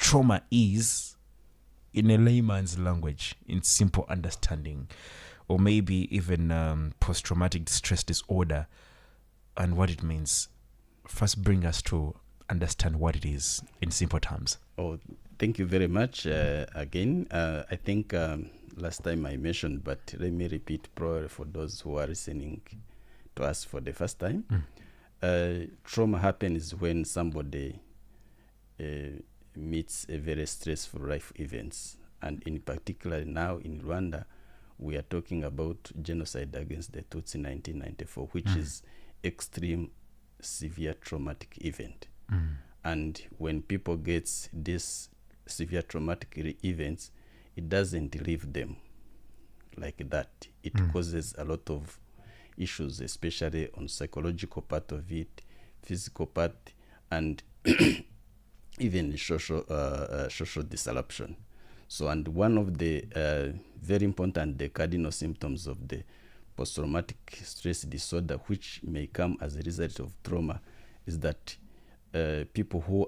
trauma is in a layman's language, in simple understanding, or maybe even post-traumatic stress disorder and what it means. First, bring us to understand what it is in simple terms. Oh, thank you very much. Again, I think last time I mentioned, but let me repeat probably for those who are listening to us for the first time. Trauma happens when somebody meets a very stressful life events. And in particular now in Rwanda, we are talking about genocide against the Tutsi 1994, which is extreme severe traumatic event. And when people get this severe traumatic events, it doesn't leave them like that. It causes a lot of issues, especially on psychological part of it, physical part, and even social disruption. So, and one of the very important, the cardinal symptoms of the post-traumatic stress disorder, which may come as a result of trauma, is that people who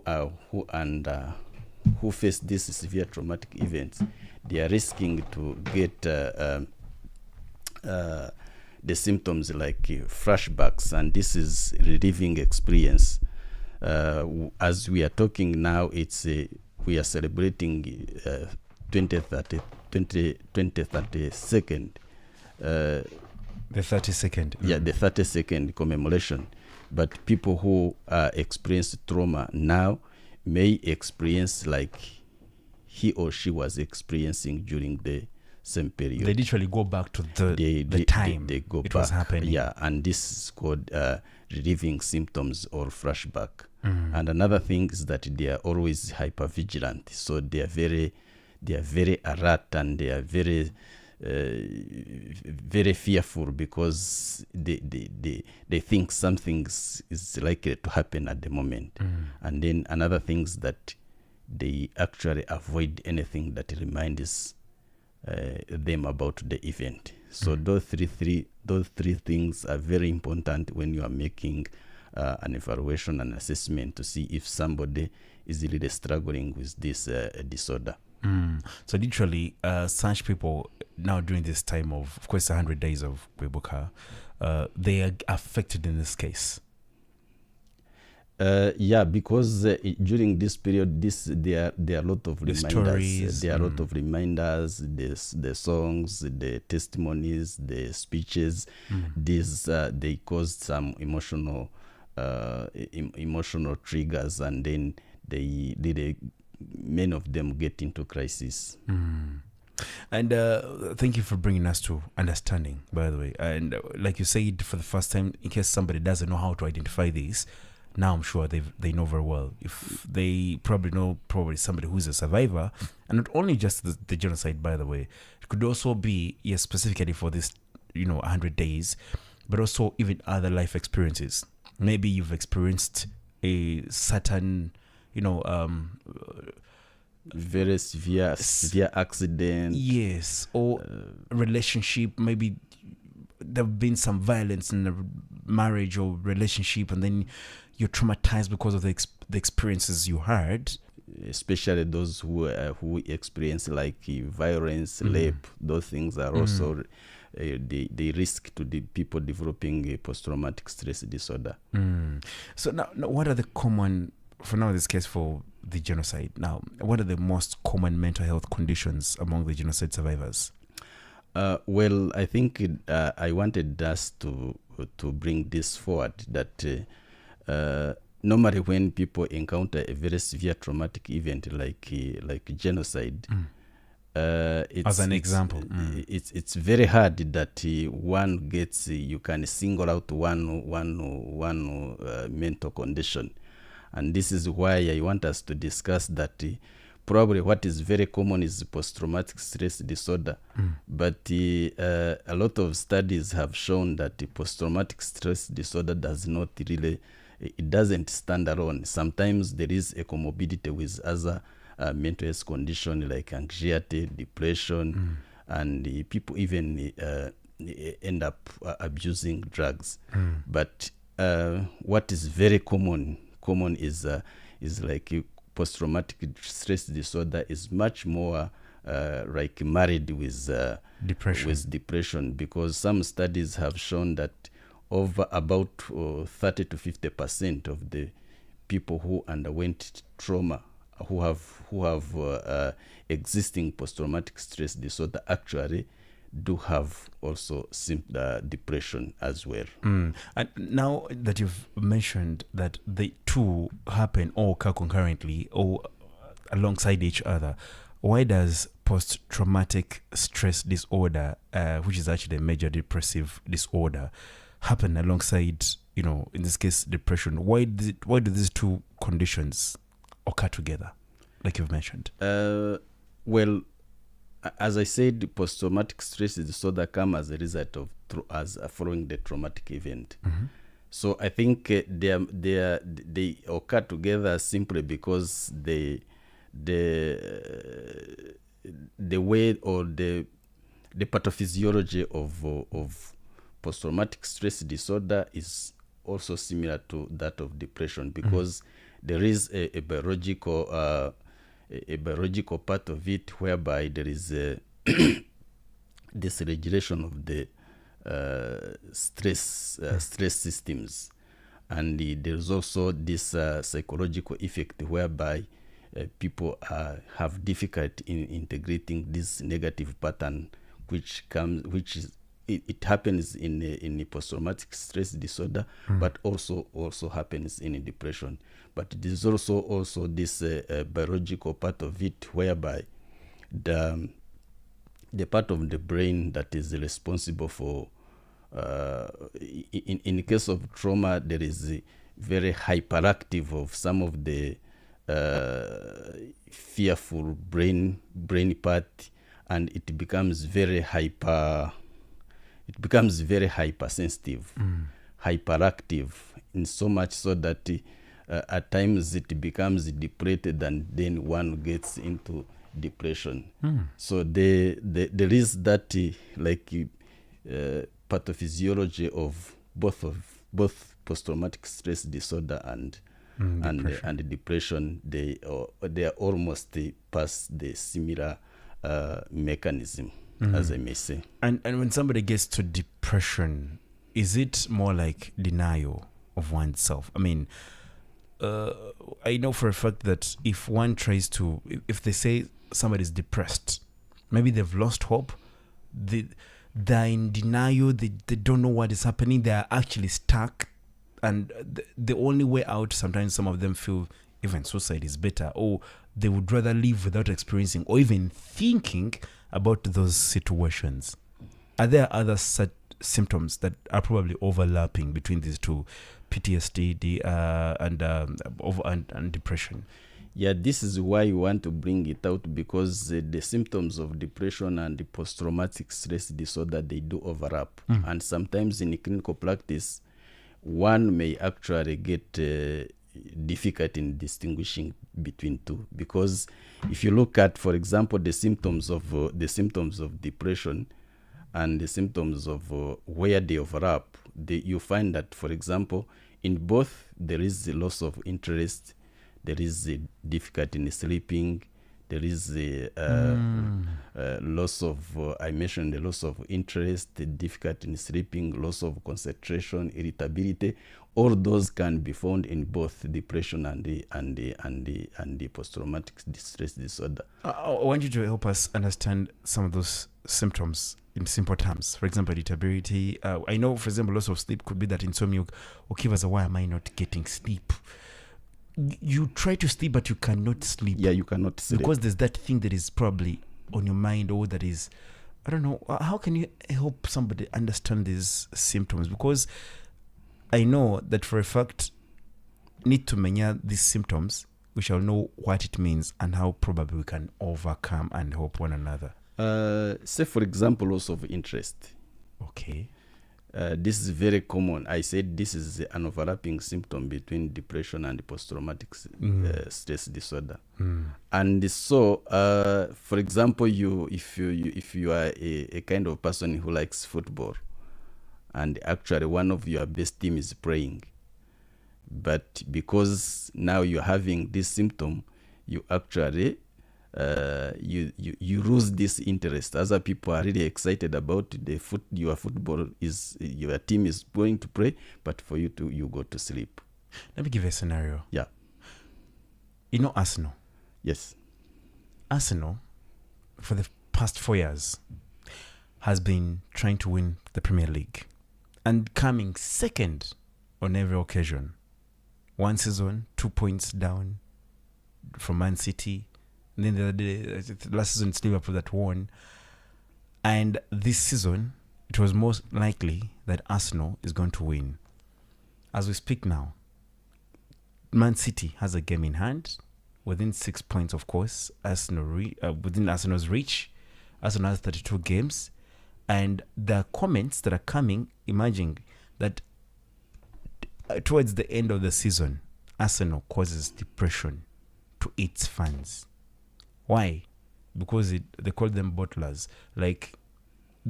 face these severe traumatic events, they are risking to get the symptoms like flashbacks, and this is reliving experience. As we are talking now, we are celebrating 2032nd. The 32nd. Yeah, the 32nd commemoration. But people who experience trauma now may experience like he or she was experiencing during the same period. They literally go back to the time they go it back. was happening. Yeah, and this is called reliving symptoms or flashback. And another thing is that they are always hyper vigilant. So they are very alert, and they are very fearful because they think something is likely to happen at the moment. And then another thing is that they actually avoid anything that reminds them about the event. So those three things are very important when you are making an evaluation and assessment to see if somebody is really struggling with this disorder. So literally, such people now during this time of course, 100 days of Kwibuka, they are affected in this case. Yeah, because during this period, there are a lot of reminders. Stories, there are a lot of reminders, the songs, the testimonies, the speeches. These they caused some emotional triggers, and then many of them get into crisis. And thank you for bringing us to understanding, by the way. And like you said, for the first time, in case somebody doesn't know how to identify these, now I'm sure they know very well. If they probably know somebody who's a survivor, and not only just the genocide, by the way, it could also be specifically for this 100 days, but also even other life experiences. Maybe you've experienced a certain very severe accident. Yes, or relationship. Maybe there have been some violence in a marriage or relationship, and then you're traumatized because of the experiences you had. Especially those who experience like violence, rape. Those things are also they risk to the people developing a post-traumatic stress disorder. So now, what are the common, for now in this case for the genocide, now what are the most common mental health conditions among the genocide survivors? Well, I think I wanted us to bring this forward, that normally when people encounter a very severe traumatic event like genocide, as an example, it's very hard that one gets you can single out one mental condition, and this is why I want us to discuss that. Probably what is very common is post-traumatic stress disorder, but a lot of studies have shown that the post-traumatic stress disorder it doesn't stand alone. Sometimes there is a comorbidity with other mental health condition like anxiety, depression, and people even end up abusing drugs. But what is very common is like post-traumatic stress disorder is much more like married with depression, because some studies have shown that over about 30 to 50% of the people who underwent trauma, who have existing post-traumatic stress disorder, actually do have also depression as well. And now that you've mentioned that the two happen or occur concurrently or alongside each other, why does post-traumatic stress disorder, which is actually a major depressive disorder, happen alongside, in this case, depression? Why do these two conditions occur together, like you've mentioned? Well, as I said, post-traumatic stress disorder come as a result of following the traumatic event. Mm-hmm. So I think they occur together simply because the way or the pathophysiology of post-traumatic stress disorder is also similar to that of depression, because there is a biological part of it whereby there is a dysregulation of the stress systems, and there's also this psychological effect whereby people have difficulty in integrating this negative pattern, which happens in a post-traumatic stress disorder, but also happens in a depression. But it is also this biological part of it whereby the part of the brain that is responsible for in case of trauma, there is a very hyperactive of some of the fearful brain part, and it becomes very hypersensitive, hyperactive, in so much so that at times it becomes depleted, and then one gets into depression. So there is that pathophysiology of both post-traumatic stress disorder and depression. They are almost past the similar mechanism, as I may say. And when somebody gets to depression, is it more like denial of oneself? I mean, I know for a fact that if one tries to, if they say somebody's depressed, maybe they've lost hope, they're in denial, they don't know what is happening, they're actually stuck, and the only way out, sometimes some of them feel even suicide is better, or they would rather live without experiencing or even thinking about those situations. Are there other such symptoms that are probably overlapping between these two, PTSD and depression? Yeah, this is why we want to bring it out, because the symptoms of depression and the post-traumatic stress disorder, they do overlap. And sometimes in clinical practice, one may actually get difficult in distinguishing between two, because if you look at, for example, the symptoms of depression and the symptoms of where they overlap, you find that, for example, in both there is a loss of interest, there is a difficulty in sleeping, there is a loss of, I mentioned the loss of interest, the difficulty in sleeping, loss of concentration, irritability. All those can be found in both depression and the post-traumatic stress disorder. I want you to help us understand some of those symptoms in simple terms. For example, irritability. I know, for example, loss of sleep could be that insomnia. Okay, why am I not getting sleep? You try to sleep, but you cannot sleep. Yeah, you cannot sleep. Because there's that thing that is probably on your mind, or that is, I don't know. How can you help somebody understand these symptoms? Because I know that for a fact, need to mania these symptoms, we shall know what it means and how probably we can overcome and help one another. Say, for example, loss of interest. Okay. This is very common. I said this is an overlapping symptom between depression and post-traumatic stress disorder. And so, for example, if you are a kind of person who likes football, and actually one of your best team is playing, but because now you're having this symptom, you actually you lose this interest. Other people are really excited about your football your team is going to play, but for you go to sleep. Let me give you a scenario. Yeah. You know Arsenal? Yes. Arsenal, for the past 4 years, has been trying to win the Premier League and coming second on every occasion. One season, 2 points down from Man City. And then the other day, last season, it's Liverpool that won. And this season, it was most likely that Arsenal is going to win. As we speak now, Man City has a game in hand. Within 6 points, of course, within Arsenal's reach. Arsenal has 32 games. And the comments that are coming, imagine that towards the end of the season, Arsenal causes depression to its fans. Why? Because they call them bottlers. Like,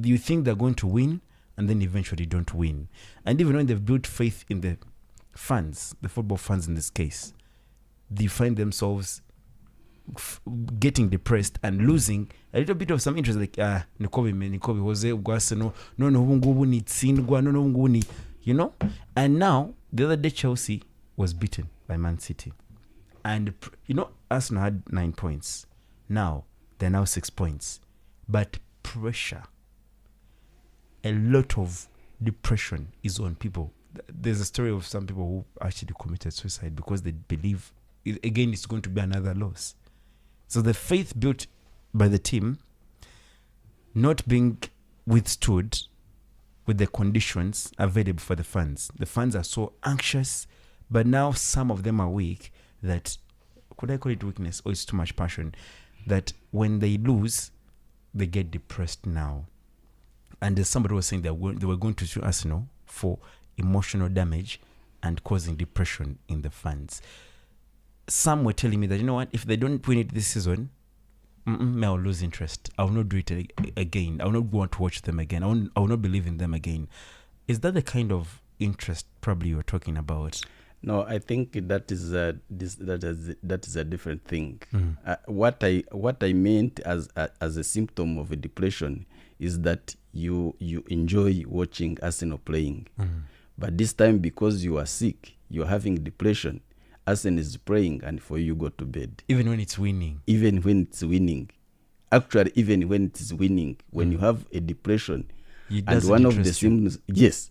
do you think they're going to win and then eventually don't win? And even when they've built faith in the fans, the football fans in this case, they find themselves getting depressed and losing a little bit of some interest. Like, Nikobe was Arsenal. No, you know? And now, the other day, Chelsea was beaten by Man City. And, Arsenal had 9 points. Now, they're now 6 points. But pressure, a lot of depression is on people. There's a story of some people who actually committed suicide because they believe, again, it's going to be another loss. So the faith built by the team not being withstood with the conditions available for the fans. The fans are so anxious, but now some of them are weak that, could I call it weakness or it's too much passion, that when they lose, they get depressed now. And there's somebody who was saying they were going to sue Arsenal for emotional damage and causing depression in the fans. Some were telling me that, you know what, if they don't win it this season, I'll lose interest. I will not do it again. I will not want to watch them again. I will not believe in them again. Is that the kind of interest probably you're talking about? No, I think that is a different thing. What I meant as a symptom of a depression is that you enjoy watching Arsenal playing, but this time because you are sick, you're having depression. Arsenal is playing, and for you go to bed. Even when it's winning. Even when it's winning. Actually, even when it's winning, when you have a depression, and one of the symptoms, yes.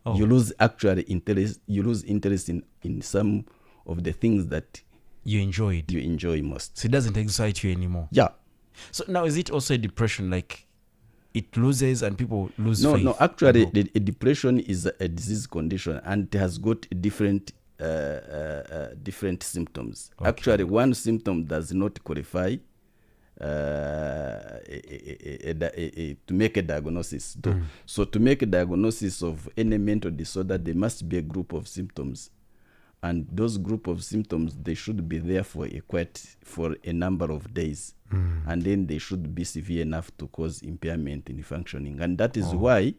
Oh. You lose actually interest. You lose interest in some of the things that you enjoyed. You enjoy most. So it doesn't excite you anymore. Yeah. So now, is it also a depression? Like it loses and people lose faith? No. Actually, a depression is a disease condition, and it has got different symptoms. Okay. Actually, one symptom does not qualify to make a diagnosis. So to make a diagnosis of any mental disorder, there must be a group of symptoms, and those group of symptoms, they should be there for a number of days, and then they should be severe enough to cause impairment in functioning. And that is why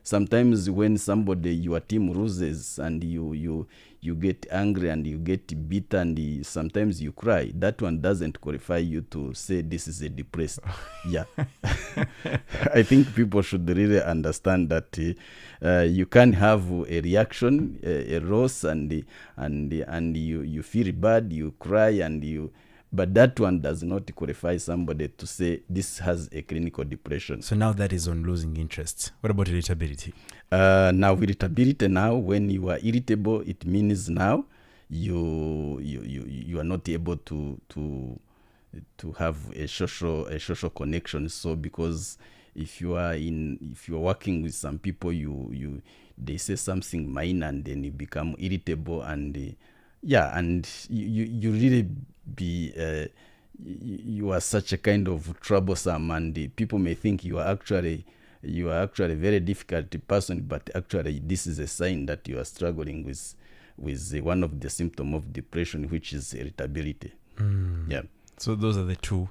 sometimes when your team loses and you get angry and you get bitter and sometimes you cry, that one doesn't qualify you to say this is a depressed. Yeah. I think people should really understand that you can have a reaction, a loss, and you feel bad, you cry, but that one does not qualify somebody to say this has a clinical depression. So now that is on losing interest. What about irritability? Now irritability, now when you are irritable, it means now you are not able to have a social connection. So because if you are working with some people, they say something minor and then you become irritable, and and you really you are such a kind of troublesome, and people may think you are actually a very difficult person, but actually this is a sign that you are struggling with one of the symptoms of depression, which is irritability. Yeah. So those are the two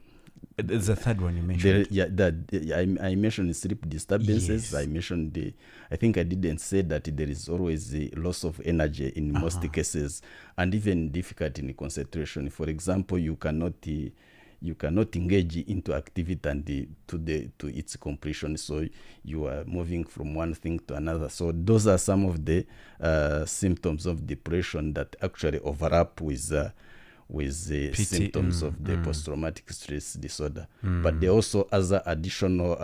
There's a third one you There, mentioned. yeah, I mentioned sleep disturbances. Yes. I mentioned I think I didn't say that there is always a loss of energy in most cases, and even difficulty in concentration. For example, you cannot engage into activity and to its completion. So you are moving from one thing to another. So those are some of the symptoms of depression that actually overlap with the symptoms of the post-traumatic stress disorder. But there are also other additional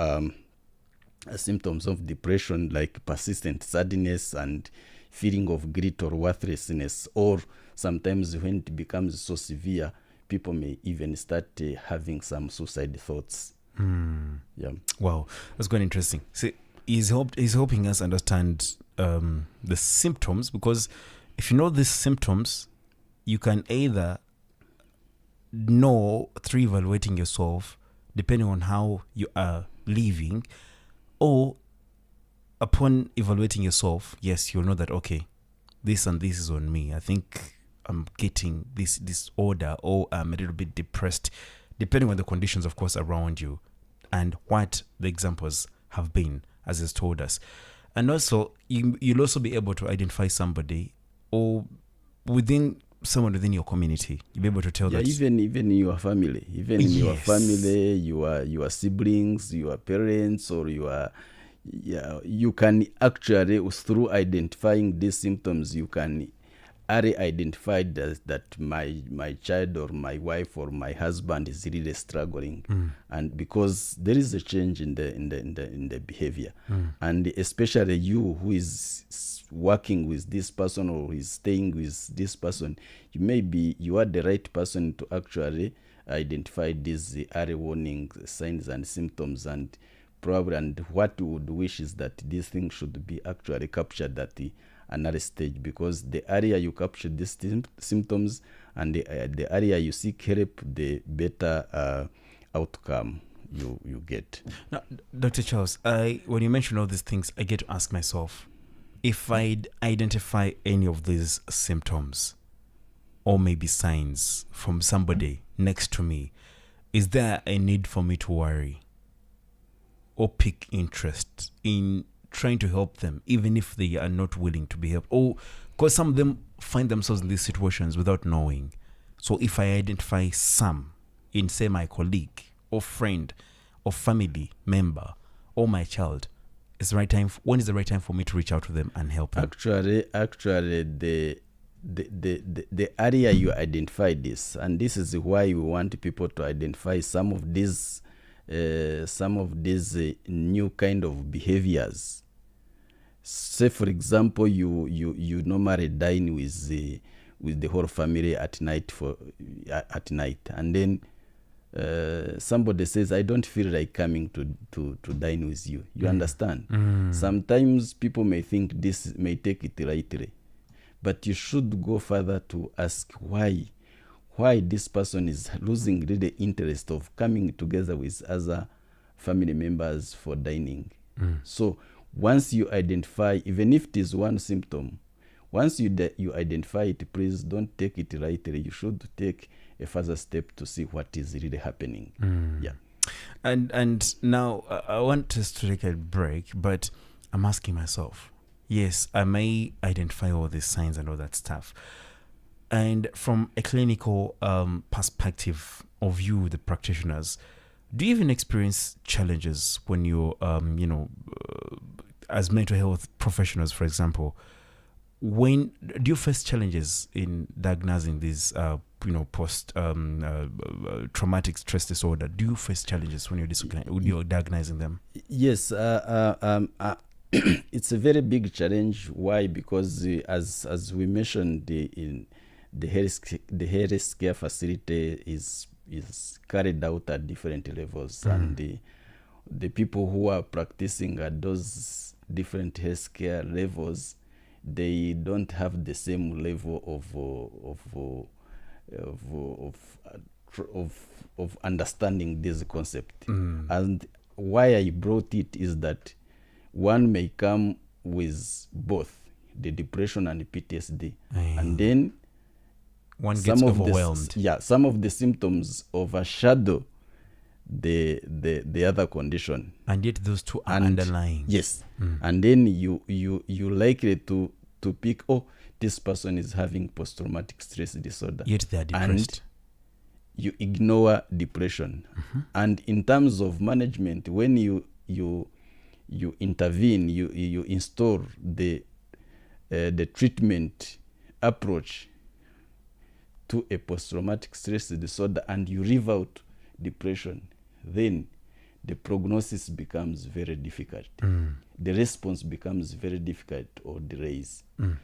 symptoms of depression, like persistent sadness and feeling of guilt or worthlessness, or sometimes when it becomes so severe, people may even start having some suicide thoughts. Yeah. Wow, that's quite interesting. See, he's helping us understand the symptoms, because if you know these symptoms, you can either know through evaluating yourself, depending on how you are living, or upon evaluating yourself, yes, you'll know that, okay, this and this is on me. I think I'm getting this disorder, or I'm a little bit depressed, depending on the conditions, of course, around you and what the examples have been, as it's told us. And also, you'll also be able to identify somebody, or someone within your community. You'll be able to tell that. Even in your family, in your family, your siblings, your parents, or you can actually, through identifying these symptoms, you can identify that my child or my wife or my husband is really struggling, and because there is a change in the behavior, and especially you who is working with this person or is staying with this person, you are the right person to actually identify these early warning signs and symptoms, and what we would wish is that these things should be actually captured at another stage, because the earlier you capture these symptoms and the earlier you seek help, the better outcome you get. Now, Dr. Charles, when you mention all these things, I get to ask myself, if I'd identify any of these symptoms or maybe signs from somebody next to me, is there a need for me to worry or pick interest in trying to help them, even if they are not willing to be helped? Or because some of them find themselves in these situations without knowing. So if I identify some in, say, my colleague or friend or family member or my child, when is the right time for me to reach out to them and help them? Actually, the area you identify this, and this is why we want people to identify some of these new kind of behaviors. Say, for example, you normally dine with the whole family at night, and then somebody says, I don't feel like coming to dine with you. You understand? Sometimes people may think this may take it lightly, but you should go further to ask why this person is losing the interest of coming together with other family members for dining. So once you identify, even if it is one symptom, once you identify it, please don't take it lightly. You should take a further step to see what is really happening. Yeah. And now I want us to take a break, but I'm asking myself, yes, I may identify all these signs and all that stuff, and from a clinical perspective of you, the practitioners, do you even experience challenges when you're as mental health professionals, for example? When do you face challenges in diagnosing these post traumatic stress disorder? Do you face challenges when you're diagnosing them? Yes, it's a very big challenge. Why? Because as we mentioned, the healthcare facility is carried out at different levels, and the people who are practicing at those different healthcare levels, they don't have the same level of understanding this concept. And why I brought it is that one may come with both the depression and the PTSD, and then one gets overwhelmed. Some of the symptoms overshadow the other condition. And yet those two are And underlying. Yes. And then you likely to pick, oh, this person is having post-traumatic stress disorder. Yet they are depressed. And you ignore depression. And in terms of management, when you intervene, you install the treatment approach to a post-traumatic stress disorder, and you leave out depression, then the prognosis becomes very difficult. The response becomes very difficult or delays.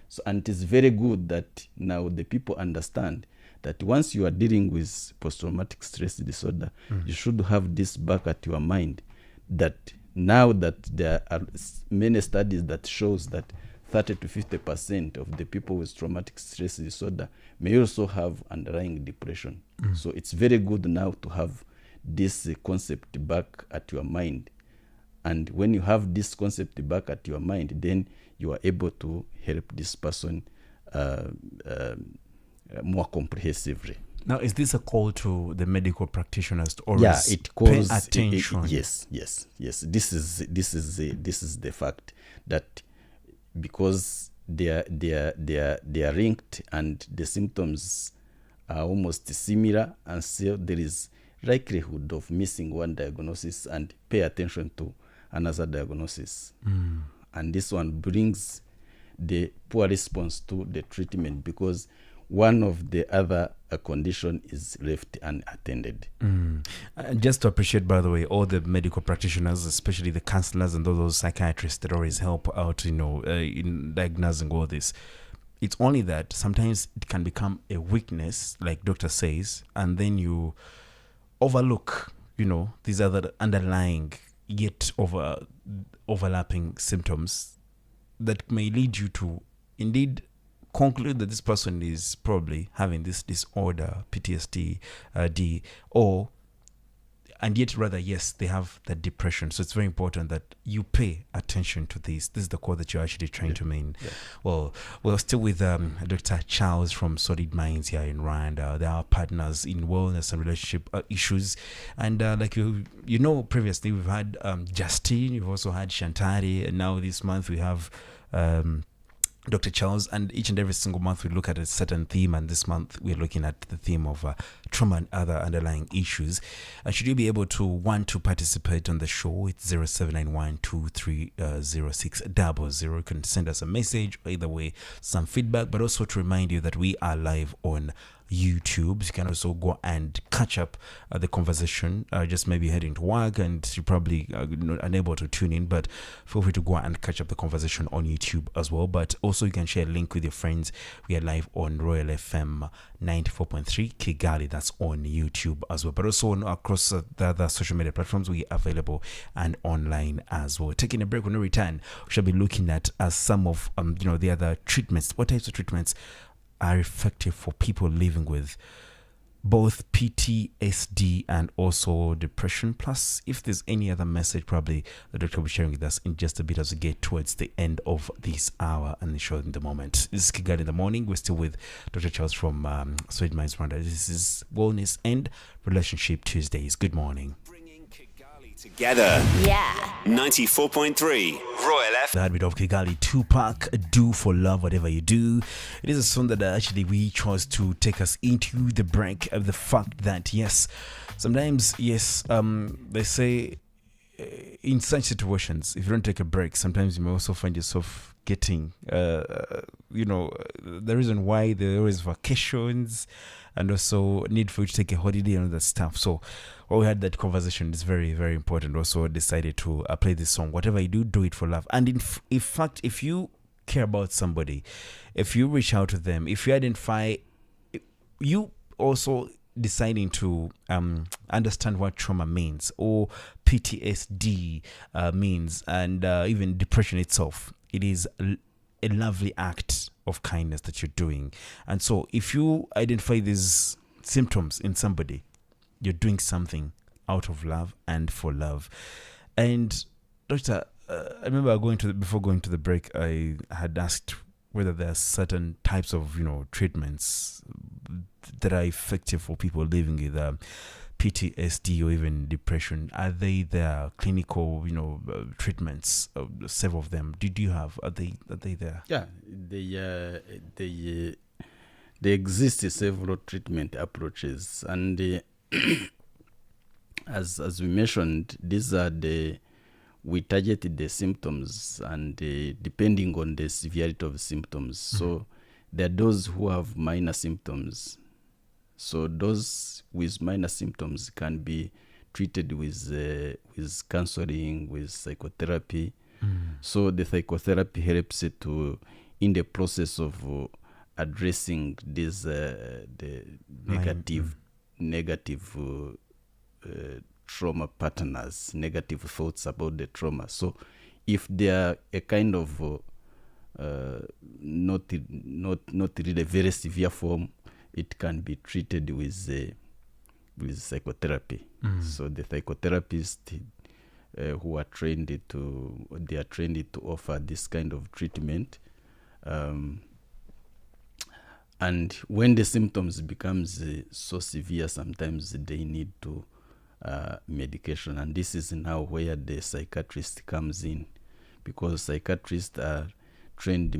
So, and it is very good that now the people understand that once you are dealing with post-traumatic stress disorder, you should have this back at your mind, that now that there are many studies that shows that 30 to 50% of the people with traumatic stress disorder may also have underlying depression. So it's very good now to have this concept back at your mind. And when you have this concept back at your mind, then you are able to help this person more comprehensively. Now, is this a call to the medical practitioners to always pay attention? Yes. This is the fact that because they are linked and the symptoms are almost similar, and so there is likelihood of missing one diagnosis and pay attention to another diagnosis. And this one brings the poor response to the treatment because one of the other condition is left unattended. Just to appreciate, by the way, all the medical practitioners, especially the counselors and those psychiatrists that always help out, in diagnosing all this. It's only that sometimes it can become a weakness, like doctor says, and then you overlook, these other underlying yet overlapping symptoms that may lead you to indeed conclude that this person is probably having this disorder, PTSD, and yet rather, yes, they have that depression. So it's very important that you pay attention to this. This is the call that you're actually trying to mean. Yeah. Well, we're still with Dr. Charles from Solid Minds here in Rwanda. They are partners in wellness and relationship issues. And like previously we've had Justine, we've also had Shantari, and now this month we have Dr. Charles, and each and every single month we look at a certain theme, and this month we're looking at the theme of trauma and other underlying issues. Should you be able to want to participate on the show, it's 0791230600. You can send us a message, or either way, some feedback, but also to remind you that we are live on YouTube. You can also go and catch up the conversation. Just maybe heading to work and you're probably unable to tune in, but feel free to go and catch up the conversation on YouTube as well. But also you can share a link with your friends. We are live on Royal FM 94.3 Kigali. That's on YouTube as well, but also across the other social media platforms we are available and online as well. Taking a break. When we return, we shall be looking at some of the other treatments. What types of treatments are effective for people living with both PTSD and also depression. Plus, if there's any other message, probably the doctor will be sharing with us in just a bit as we get towards the end of this hour and the show in the moment. This is Kigali in the Morning. We're still with Dr. Charles from Solid Minds Rwanda. This is Wellness and Relationship Tuesdays. Good morning. Together. Yeah. 94.3 Royal F. The heartbeat of Kigali, Tupac, Do for Love, Whatever You Do. It is a song that actually we chose to take us into the break of the fact that, yes, sometimes, they say in such situations, if you don't take a break, sometimes you may also find yourself getting, the reason why there are always vacations and also need for you to take a holiday and all that stuff. So when we had that conversation, it's very, very important. Also decided to play this song. Whatever you do, do it for love. And in fact, if you care about somebody, if you reach out to them, if you identify, you also deciding to understand what trauma means or PTSD means, and even depression itself, it is a lovely act of kindness that you're doing. And so if you identify these symptoms in somebody, you're doing something out of love and for love. And doctor, I remember before going to the break, I had asked whether there are certain types of treatments that are effective for people living with PTSD or even depression, are there clinical, treatments? Several of them. Did you have? Are they there? Yeah, they exist several treatment approaches, and as we mentioned, these are we targeted the symptoms, and depending on the severity of symptoms. So there are those who have minor symptoms. So those with minor symptoms can be treated with counseling, with psychotherapy. So the psychotherapy helps it to, in the process of addressing these the negative trauma patterns, negative thoughts about the trauma. So if they are a kind of not really very severe form, it can be treated with psychotherapy. So the psychotherapists who are trained to offer this kind of treatment. And when the symptoms becomes so severe, sometimes they need to medication, and this is now where the psychiatrist comes in, because psychiatrists are trained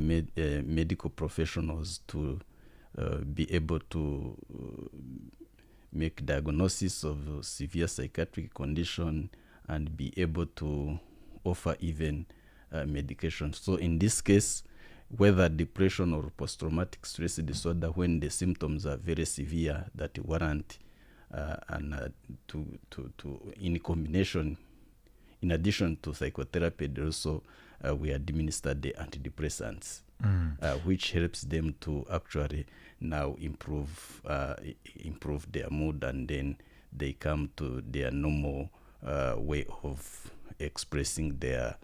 medical professionals to be able to make diagnosis of severe psychiatric condition and be able to offer even medication. So in this case, whether depression or post-traumatic stress disorder, when the symptoms are very severe that warrant in combination, in addition to psychotherapy, also we administer the antidepressants, which helps them to actually now improve their mood, and then they come to their normal way of expressing their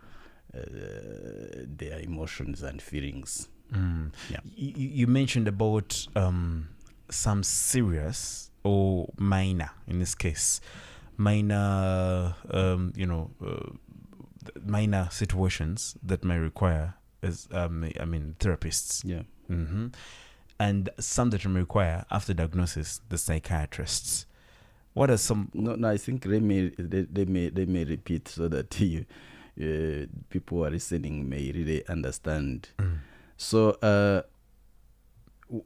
emotions and feelings. Yeah. You mentioned about some serious or minor, in this case, minor situations that may require therapists. Yeah. And some that may require, after diagnosis, the psychiatrists. What are some? No, I think they may repeat so that people who are listening may really understand. So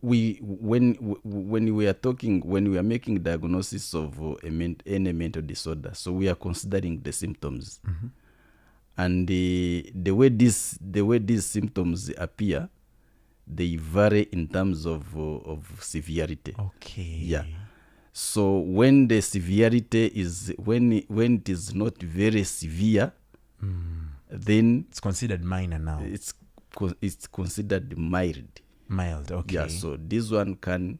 when we are making diagnosis of any mental disorder, so we are considering the symptoms, and the way these symptoms appear, they vary in terms of severity. Okay. Yeah. So when the severity is when it is not very severe, then it's considered minor now. It's considered mild. Mild, okay. Yeah. So this one can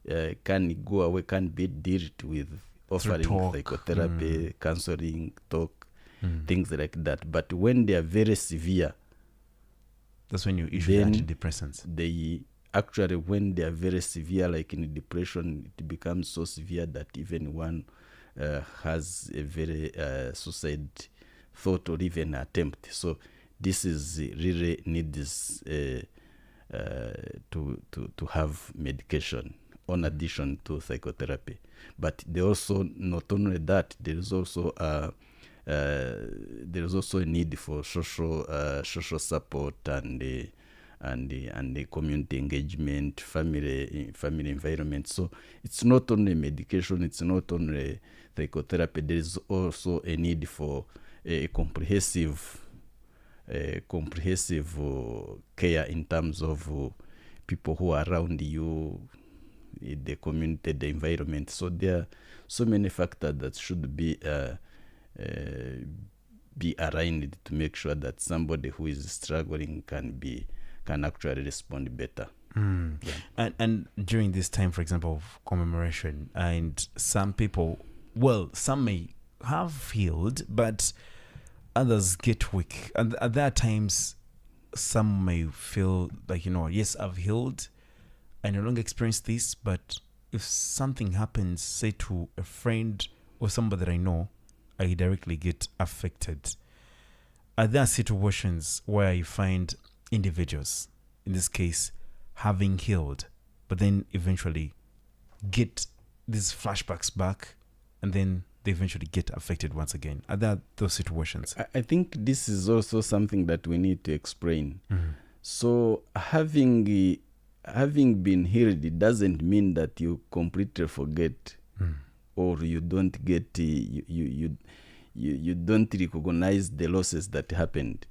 go away, can be dealt with offering psychotherapy, counseling, talk, things like that. But when they are very severe, that's when you issue antidepressants. They actually, when they are very severe, like in depression, it becomes so severe that even one has a very suicide thought or even attempt. So this is really needs to have medication on addition to psychotherapy. But they also, not only that, there is also a need for social support and the community engagement, family environment. So it's not only medication, it's not only psychotherapy. There is also a need for a comprehensive care in terms of people who are around you, the community, the environment. So there are so many factors that should be aligned to make sure that somebody who is struggling can actually respond better. Yeah. And during this time, for example, of commemoration, and some people, some may have healed, but others get weak. And at that times, some may feel like, yes, I've healed, I no longer experience this, but if something happens, say to a friend or somebody that I know, I directly get affected. Are there situations where you find individuals, in this case, having healed, but then eventually get these flashbacks back and then they eventually get affected once again? Are there those situations? I think this is also something that we need to explain. So having been healed, it doesn't mean that you completely forget or you don't get you don't recognize the losses that happened.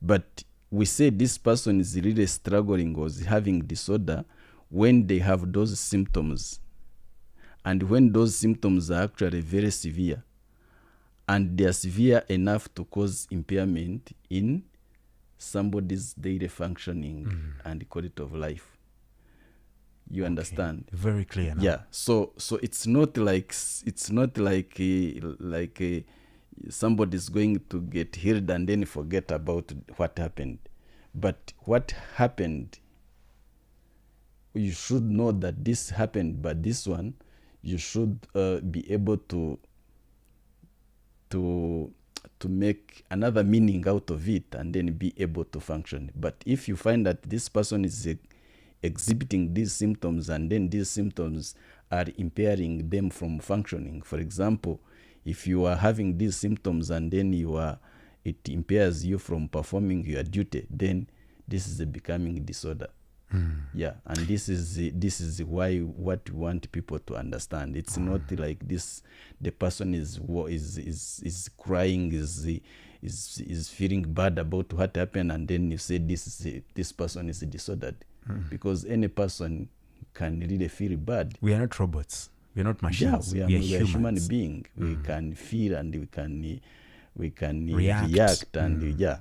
But we say this person is really struggling or is having disorder when they have those symptoms, and when those symptoms are actually very severe, and they are severe enough to cause impairment in somebody's daily functioning and quality of life. You understand? Very clear now. Yeah. So it's not like somebody's going to get healed and then forget about what happened. But what happened, you should know that this happened, but this one, you should be able to make another meaning out of it and then be able to function. But if you find that this person is exhibiting these symptoms and then these symptoms are impairing them from functioning, for example, if you are having these symptoms and then it impairs you from performing your duty, then this is a becoming disorder. Yeah, and this is why what we want people to understand. It's not like this. The person is crying, is feeling bad about what happened, and then you say this person is disordered, because any person can really feel bad. We are not robots. We are not machines. Yeah, we are human beings. We can feel and we can react and yeah.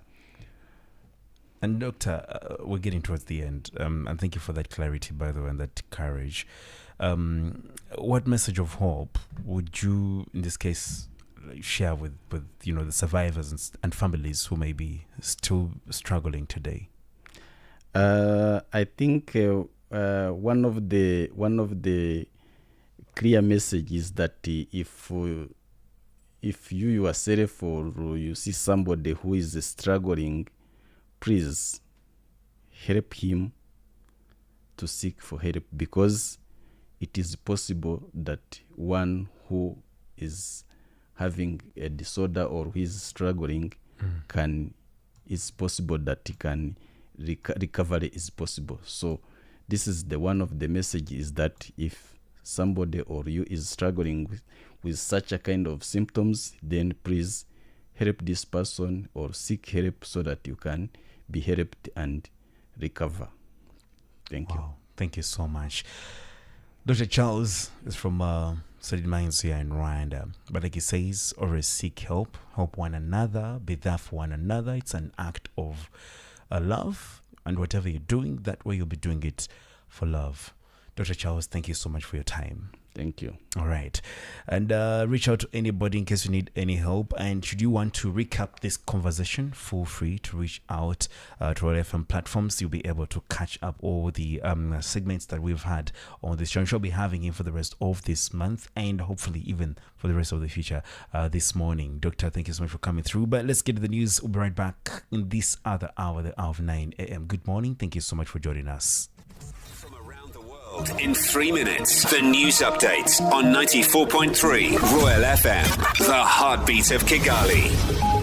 And Doctor, we're getting towards the end, and thank you for that clarity, by the way, and that courage. What message of hope would you, in this case, share with the survivors and families who may be still struggling today? I think one of the clear messages is that if you yourself or you see somebody who is struggling, please help him to seek for help, because it is possible that one who is having a disorder or who is struggling it's possible that he can recovery is possible. So this is one of the messages, that if somebody or you is struggling with such a kind of symptoms, then please help this person or seek help so that you can be helped and recover. Thank you. Thank you so much. Dr. Charles is from Solid Minds here in Rwanda. But like he says, always seek help one another, be there for one another. It's an act of love, and whatever you're doing, that way you'll be doing it for love. Dr. Charles, thank you so much for your time. Thank you. All right. And reach out to anybody in case you need any help. And should you want to recap this conversation, feel free to reach out to our FM platforms. You'll be able to catch up all the segments that we've had on this show. I'm sure I'll be having him for the rest of this month and hopefully even for the rest of the future this morning. Doctor, thank you so much for coming through. But let's get to the news. We'll be right back in this other hour, the hour of 9 a.m. Good morning. Thank you so much for joining us. In 3 minutes, the news update on 94.3 Royal FM, the heartbeat of Kigali.